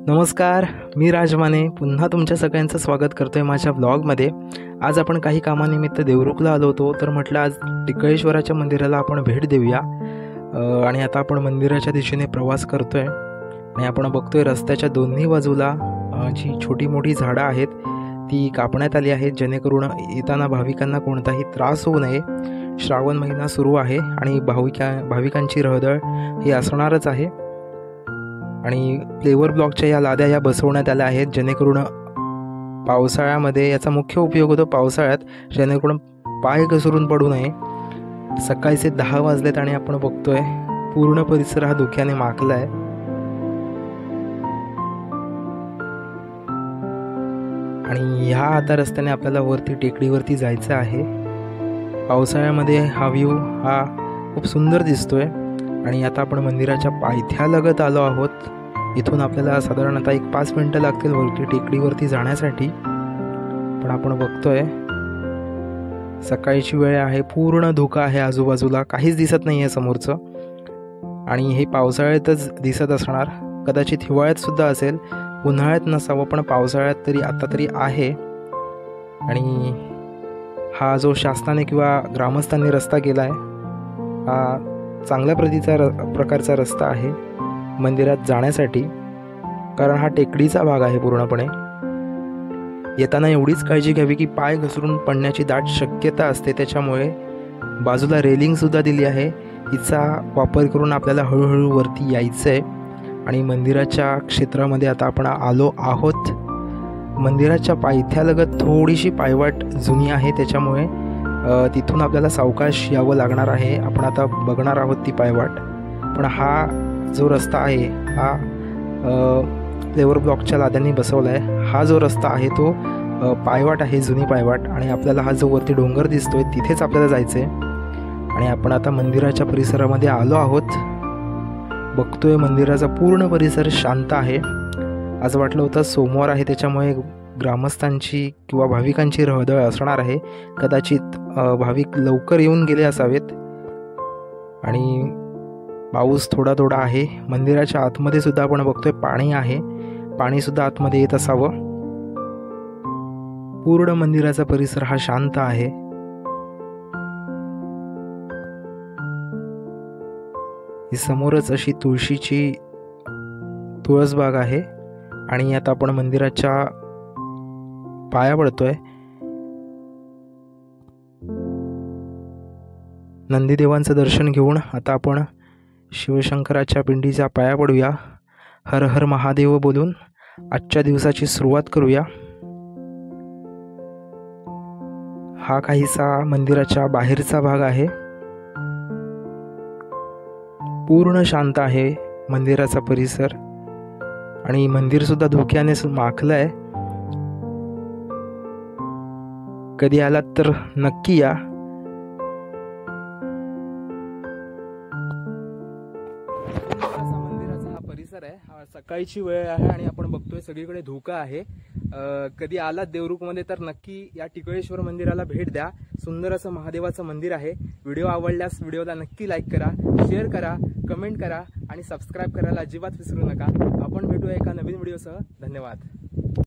नमस्कार, मी राजमाने पुन्हा तुमच्या सगळ्यांचं स्वागत करतोय माझ्या ब्लॉगमध्ये। आज आपण काही कामानिमित्त देवरुखला आलो होतो, तर म्हटलं आज टिकळेश्वराच्या मंदिराला आपण भेट देऊया। आणि आता आपण मंदिराच्या दिशेने प्रवास करतोय आणि आपण बघतोय रस्त्याच्या दोन्ही बाजूला जी छोटी मोठी झाडं आहेत ती कापण्यात आली आहेत, जेणेकरून येताना भाविकांना कोणताही त्रास होऊ नये। श्रावण महिना सुरू आहे आणि भाविकांची रहदळ ही असणारच आहे। आणि फ्लेवर ब्लॉकच्या या लाद्या या बसवण्यात आल्या आहेत, जेणेकरून पावसाळ्यामध्ये याचा मुख्य उपयोग होतो पावसाळ्यात, जेणेकरून पाय घसरून पडू नये। सकाळचे 10 वाजलेत आणि आपण बघतोय पूर्ण परिसर हा धुक्याने माखला आहे। आणि ह्या आता रस्त्याने आपल्याला वरती टेकडीवरती जायचं आहे। पावसाळ्यामध्ये हा व्ह्यू हा खूप सुंदर दिसतोय। आणि आता आपण मंदिराच्या पायथ्यालगत आलो आहोत। इथून आपल्याला साधारणतः 5 मिनिटं लागतील वरती टेकडीवरती जाण्यासाठी। पण आपण बघतोय सकाळची वेळ आहे, पूर्ण धुकं आहे, आजूबाजूला काहीच दिसत नाही आहे समोरचं। आणि हे पावसाळ्यातच दिसत असणार, कदाचित हिवाळ्यात सुद्धा असेल, उन्हाळ्यात नसावं, पण पावसाळ्यात तरी आता तरी आहे। आणि हा जो शासनाने किंवा ग्रामस्थांनी रस्ता केला आहे हा चांगल्या प्रकारचा रस्ता आहे मंदिरात जाण्यासाठी, कारण हा टेकडीचा भाग आहे पूर्णपणे। येताना एवढीच काळजी घ्यावी की पाय घसरून पडण्याची दाट शक्यता असते, त्याच्यामुळे बाजूला रेलिंगसुद्धा दिली आहे, हिचा वापर करून आपल्याला हळूहळू वरती यायचं आहे। आणि मंदिराच्या क्षेत्रामध्ये आता आपण आलो आहोत। मंदिराच्या पायथ्यालगत थोडीशी पायवाट जुनी आहे, त्याच्यामुळे तिथून आपल्याला सावकाश यावं लागणार आहे। आपण आता बघणार आहोत ती पायवाट। पण हा जो रस्ता आहे हा फ्लेवर ब्लॉकच्या लाद्यांनी बसवला आहे। हा जो रस्ता आहे तो पायवाट आहे, जुनी पायवाट। आणि आपल्याला हा जो वरती डोंगर दिसतोय तिथेच आपल्याला जायचं आहे। आणि आपण आता मंदिराच्या परिसरामध्ये आलो आहोत। बघतोय मंदिराचा पूर्ण परिसर शांत आहे। आज वाटलं होतं सोमवार आहे, त्याच्यामुळे ग्रामस्थांची किंवा भाविकांची रहदळ असणार आहे, कदाचित भाविक लवकर येऊन गेले असावेत। आणि पाऊस थोडा थोडा आहे। मंदिराच्या आतमध्ये सुद्धा आपण बघतोय पाणी आहे, पाणी सुद्धा आतमध्ये येत असावं। पूर्ण मंदिराचा परिसर हा शांत आहे। ही समोरच अशी तुळशीची तुळसबाग आहे। आणि आता आपण मंदिराच्या पाया पडतोय। नंदीदेवांचं दर्शन घेऊन आता आपण शिवशंकराच्या पिंडीच्या पाया पडूया। हर हर महादेव बोलून आजच्या दिवसाची सुरुवात करूया। हा काहीसा मंदिराच्या बाहेरचा भाग आहे। पूर्ण शांत आहे मंदिराचा परिसर आणि मंदिर सुद्धा धुक्याने माखलंय। कधी आलात तर नक्की या। मंदिराचा हा परिसर आहे, हा सकाळची वेळ आहे आणि आपण बघतोय सगळीकडे धुकं आहे। कधी आलात देवरुखमध्ये तर नक्की या टिकळेश्वर मंदिराला भेट द्या। सुंदर असं महादेवाचं मंदिर आहे। व्हिडिओ आवडल्यास व्हिडिओला नक्की लाईक करा, शेअर करा, कमेंट करा आणि सबस्क्राईब करायला अजिबात विसरू नका। आपण भेटूया एका नवीन व्हिडिओसह। धन्यवाद।